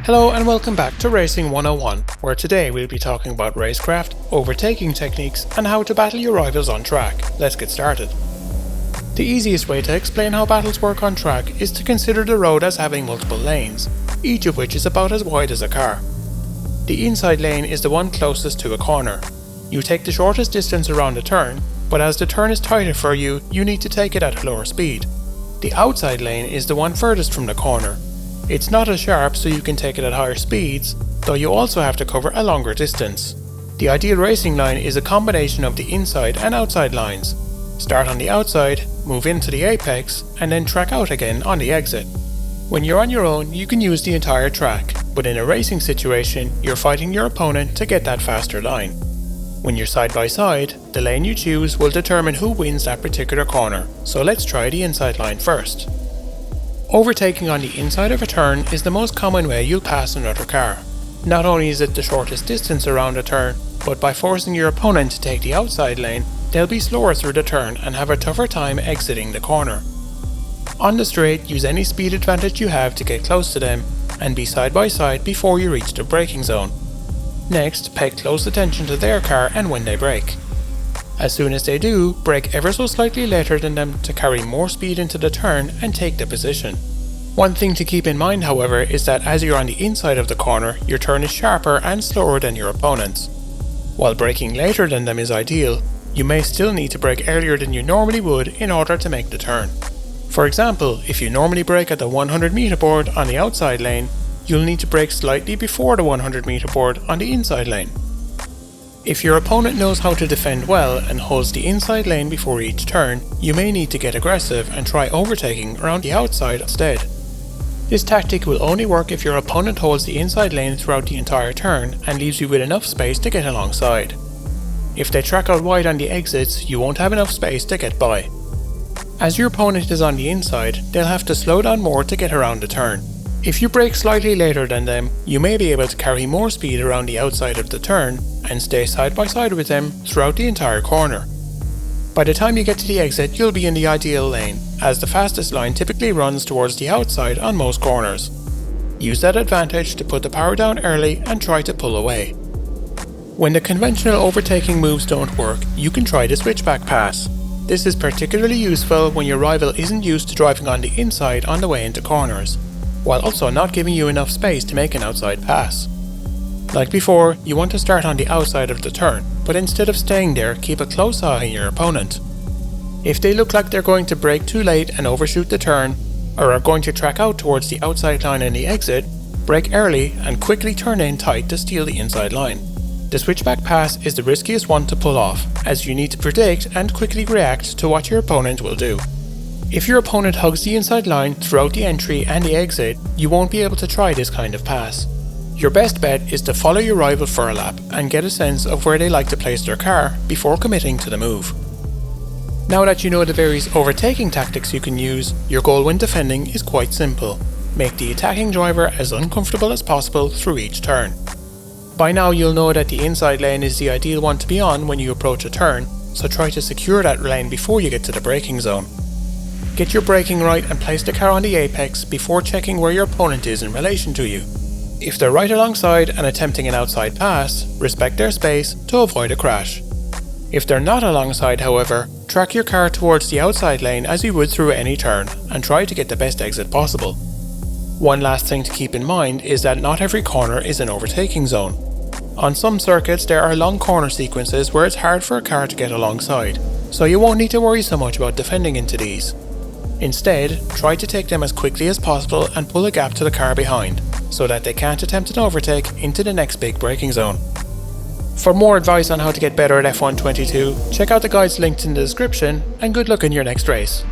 Hello and welcome back to Racing 101, where today we'll be talking about racecraft, overtaking techniques and how to battle your rivals on track. Let's get started. The easiest way to explain how battles work on track is to consider the road as having multiple lanes, each of which is about as wide as a car. The inside lane is the one closest to a corner. You take the shortest distance around a turn, but as the turn is tighter for you, you need to take it at a lower speed. The outside lane is the one furthest from the corner. It's not as sharp, so you can take it at higher speeds, though you also have to cover a longer distance. The ideal racing line is a combination of the inside and outside lines. Start on the outside, move into the apex, and then track out again on the exit. When you're on your own, you can use the entire track, but in a racing situation, you're fighting your opponent to get that faster line. When you're side by side, the lane you choose will determine who wins that particular corner, so let's try the inside line first. Overtaking on the inside of a turn is the most common way you'll pass another car. Not only is it the shortest distance around a turn, but by forcing your opponent to take the outside lane, they'll be slower through the turn and have a tougher time exiting the corner. On the straight, use any speed advantage you have to get close to them and be side by side before you reach the braking zone. Next, pay close attention to their car and when they brake. As soon as they do, brake ever so slightly later than them to carry more speed into the turn and take the position. One thing to keep in mind, however, is that as you're on the inside of the corner, your turn is sharper and slower than your opponent's. While braking later than them is ideal, you may still need to brake earlier than you normally would in order to make the turn. For example, if you normally brake at the 100 meter board on the outside lane, you'll need to brake slightly before the 100 meter board on the inside lane. If your opponent knows how to defend well and holds the inside lane before each turn, you may need to get aggressive and try overtaking around the outside instead. This tactic will only work if your opponent holds the inside lane throughout the entire turn and leaves you with enough space to get alongside. If they track out wide on the exits, you won't have enough space to get by. As your opponent is on the inside, they'll have to slow down more to get around the turn. If you brake slightly later than them, you may be able to carry more speed around the outside of the turn and stay side by side with them throughout the entire corner. By the time you get to the exit, you'll be in the ideal lane, as the fastest line typically runs towards the outside on most corners. Use that advantage to put the power down early and try to pull away. When the conventional overtaking moves don't work, you can try the Switchback Pass. This is particularly useful when your rival isn't used to driving on the inside on the way into corners, while also not giving you enough space to make an outside pass. Like before, you want to start on the outside of the turn, but instead of staying there, keep a close eye on your opponent. If they look like they're going to brake too late and overshoot the turn, or are going to track out towards the outside line in the exit, brake early and quickly turn in tight to steal the inside line. The Switchback Pass is the riskiest one to pull off, as you need to predict and quickly react to what your opponent will do. If your opponent hugs the inside line throughout the entry and the exit, you won't be able to try this kind of pass. Your best bet is to follow your rival for a lap and get a sense of where they like to place their car before committing to the move. Now that you know the various overtaking tactics you can use, your goal when defending is quite simple. Make the attacking driver as uncomfortable as possible through each turn. By now you'll know that the inside lane is the ideal one to be on when you approach a turn, so try to secure that lane before you get to the braking zone. Get your braking right and place the car on the apex before checking where your opponent is in relation to you. If they're right alongside and attempting an outside pass, respect their space to avoid a crash. If they're not alongside, however, track your car towards the outside lane as you would through any turn and try to get the best exit possible. One last thing to keep in mind is that not every corner is an overtaking zone. On some circuits there are long corner sequences where it's hard for a car to get alongside, so you won't need to worry so much about defending into these. Instead, try to take them as quickly as possible and pull a gap to the car behind, so that they can't attempt an overtake into the next big braking zone. For more advice on how to get better at F1 22, check out the guides linked in the description, and good luck in your next race.